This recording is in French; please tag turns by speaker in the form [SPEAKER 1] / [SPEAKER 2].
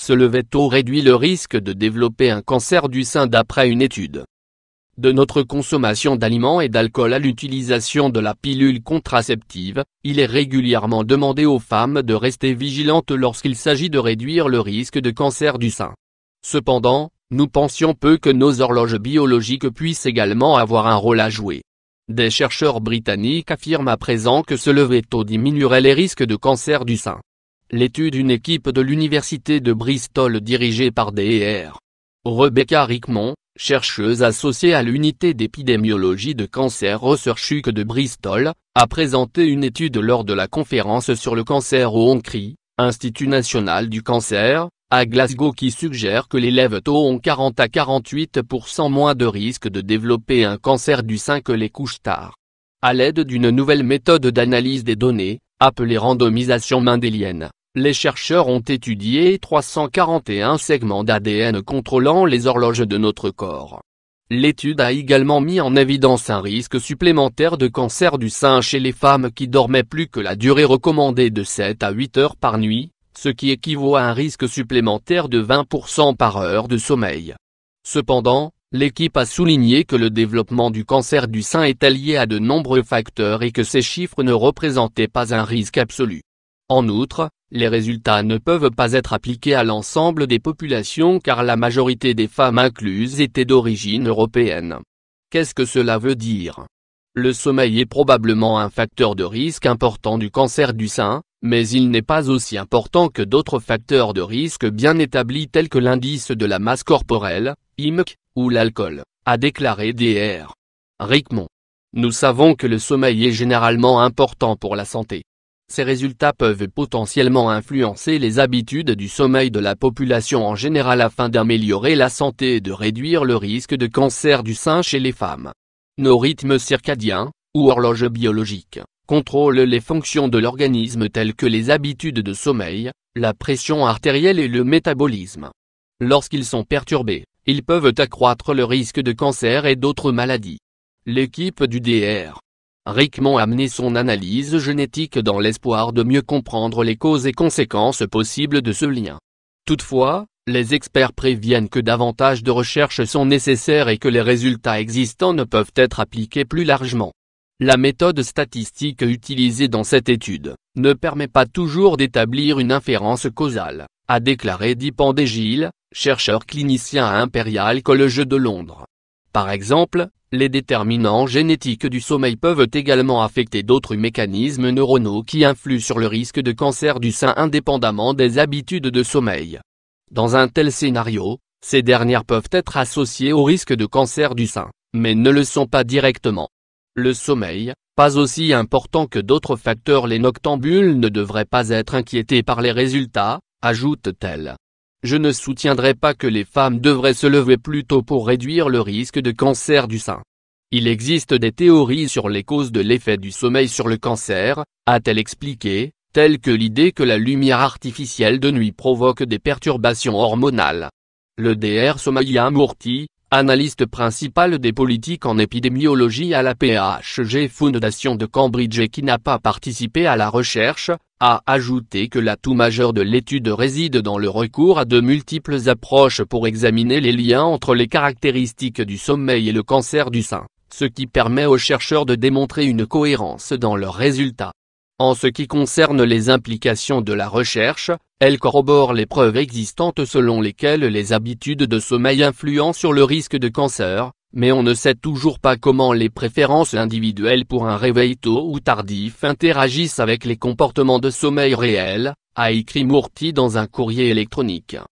[SPEAKER 1] Se lever tôt réduit le risque de développer un cancer du sein d'après une étude. De notre consommation d'aliments et d'alcool à l'utilisation de la pilule contraceptive, il est régulièrement demandé aux femmes de rester vigilantes lorsqu'il s'agit de réduire le risque de cancer du sein. Cependant, nous pensions peu que nos horloges biologiques puissent également avoir un rôle à jouer. Des chercheurs britanniques affirment à présent que se lever tôt diminuerait les risques de cancer du sein. L'étude d'une équipe de l'université de Bristol dirigée par Dr. Rebecca Rickmond, chercheuse associée à l'unité d'épidémiologie de Cancer Research UK de Bristol, a présenté une étude lors de la conférence sur le cancer au INCRI, Institut national du cancer, à Glasgow qui suggère que les lève tôt ont 40 à 48% moins de risque de développer un cancer du sein que les couches tard. À l'aide d'une nouvelle méthode d'analyse des données, appelée randomisation mendélienne, les chercheurs ont étudié 341 segments d'ADN contrôlant les horloges de notre corps. L'étude a également mis en évidence un risque supplémentaire de cancer du sein chez les femmes qui dormaient plus que la durée recommandée de 7 à 8 heures par nuit, ce qui équivaut à un risque supplémentaire de 20% par heure de sommeil. Cependant, l'équipe a souligné que le développement du cancer du sein était lié à de nombreux facteurs et que ces chiffres ne représentaient pas un risque absolu. En outre, les résultats ne peuvent pas être appliqués à l'ensemble des populations car la majorité des femmes incluses étaient d'origine européenne. Qu'est-ce que cela veut dire? Le sommeil est probablement un facteur de risque important du cancer du sein, mais il n'est pas aussi important que d'autres facteurs de risque bien établis tels que l'indice de la masse corporelle, IMC, ou l'alcool, a déclaré Dr. Rickmond. Nous savons que le sommeil est généralement important pour la santé. Ces résultats peuvent potentiellement influencer les habitudes du sommeil de la population en général afin d'améliorer la santé et de réduire le risque de cancer du sein chez les femmes. Nos rythmes circadiens, ou horloges biologiques, contrôlent les fonctions de l'organisme telles que les habitudes de sommeil, la pression artérielle et le métabolisme. Lorsqu'ils sont perturbés, ils peuvent accroître le risque de cancer et d'autres maladies. L'équipe du Dr. Rickmond a mené son analyse génétique dans l'espoir de mieux comprendre les causes et conséquences possibles de ce lien. Toutefois, les experts préviennent que davantage de recherches sont nécessaires et que les résultats existants ne peuvent être appliqués plus largement. La méthode statistique utilisée dans cette étude ne permet pas toujours d'établir une inférence causale, a déclaré Dipan Degil, chercheur clinicien à Imperial College de Londres. Par exemple, les déterminants génétiques du sommeil peuvent également affecter d'autres mécanismes neuronaux qui influent sur le risque de cancer du sein indépendamment des habitudes de sommeil. Dans un tel scénario, ces dernières peuvent être associées au risque de cancer du sein, mais ne le sont pas directement. Le sommeil, pas aussi important que d'autres facteurs. Les noctambules ne devraient pas être inquiétés par les résultats, ajoute-t-elle. Je ne soutiendrai pas que les femmes devraient se lever plus tôt pour réduire le risque de cancer du sein. Il existe des théories sur les causes de l'effet du sommeil sur le cancer, a-t-elle expliqué, telles que l'idée que la lumière artificielle de nuit provoque des perturbations hormonales. Le Dr Soumaya Murthy, analyste principal des politiques en épidémiologie à la PHG Foundation de Cambridge et qui n'a pas participé à la recherche, a ajouté que l'atout majeur de l'étude réside dans le recours à de multiples approches pour examiner les liens entre les caractéristiques du sommeil et le cancer du sein, ce qui permet aux chercheurs de démontrer une cohérence dans leurs résultats. En ce qui concerne les implications de la recherche, elle corrobore les preuves existantes selon lesquelles les habitudes de sommeil influent sur le risque de cancer, mais on ne sait toujours pas comment les préférences individuelles pour un réveil tôt ou tardif interagissent avec les comportements de sommeil réels, a écrit Murthy dans un courrier électronique.